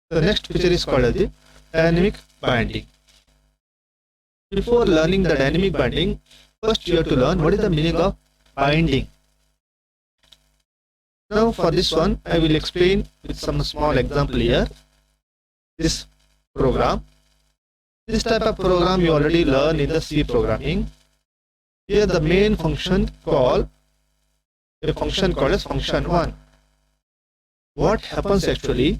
The next feature is called as the dynamic binding. Before learning the dynamic binding, first you have to learn what is the meaning of binding. Now for this one, I will explain with some small example here. This program. This type of program you already learn in the C programming. Here the main function call a function called as function1. What happens actually,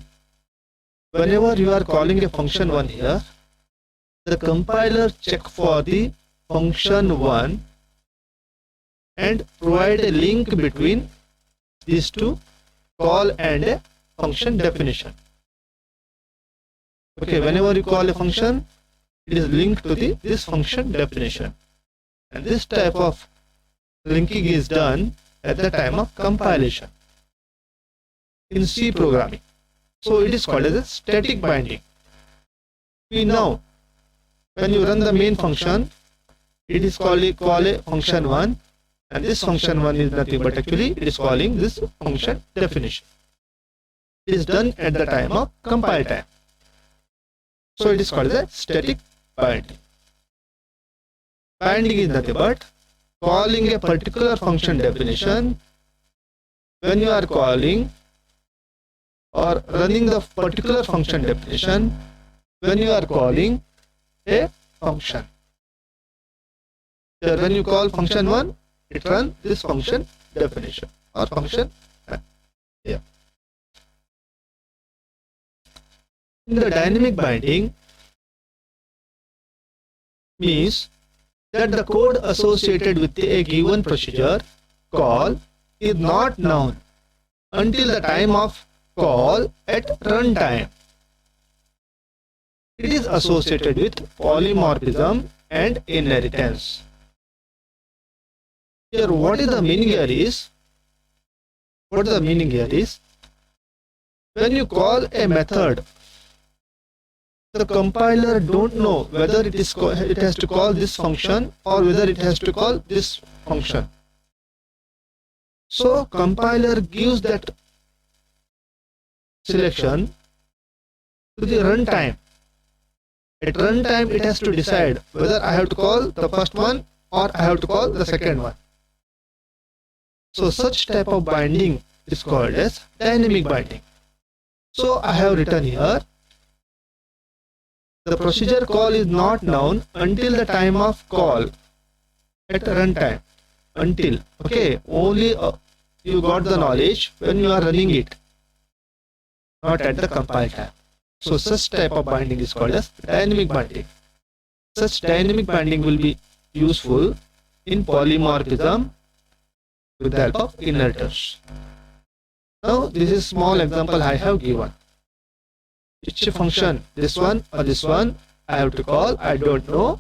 whenever you are calling a function1 here, the compiler check for the function1 and provide a link between these two, call and a function definition. Okay, whenever you call a function, it is linked to this function definition, and this type of linking is done at the time of compilation in C programming. So it is called as a static binding. Now when you run the main function, it is call a function1, and this function1 is nothing but actually it is calling this function definition. It is done at the time of compile time. So it is called as a static binding. Binding is nothing but calling a particular function definition when you are calling or running the particular function definition when you are calling a function. So when you call function1, it runs this function definition or function. Yeah. In the dynamic binding means that the code associated with a given procedure call is not known until the time of call at runtime. It is associated with polymorphism and inheritance. Here what is the meaning here is, when you call a method, the compiler don't know whether it has to call this function or whether it has to call this function. So compiler gives that selection to the runtime. At runtime it has to decide whether I have to call the first one or I have to call the second one. So such type of binding is called as dynamic binding. So I have written here, the procedure call is not known until the time of call at runtime. Until, okay, only you got the knowledge when you are running it, not at the compile time. So such type of binding is called as dynamic binding. Such dynamic binding will be useful in polymorphism with the help of inheritors. Now this is small example I have given. Which function, this one or this one, I have to call, I don't know,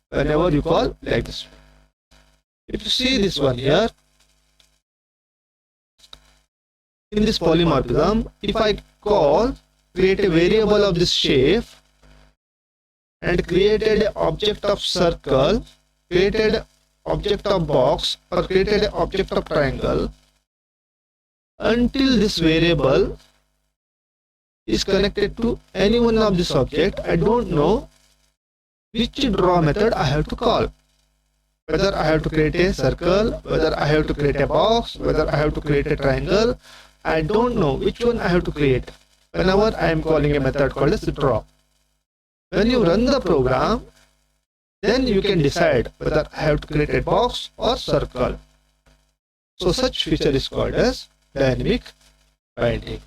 whenever you call like this. If you see this one here, in this polymorphism, if I call, create a variable of this shape and created an object of circle, created an object of box or created an object of triangle, until this variable is connected to any one of this object, I don't know which draw method I have to call. Whether I have to create a circle, whether I have to create a box, whether I have to create a triangle, I don't know which one I have to create whenever I am calling a method called as draw. When you run the program, then you can decide whether I have to create a box or circle. So such feature is called as dynamic binding.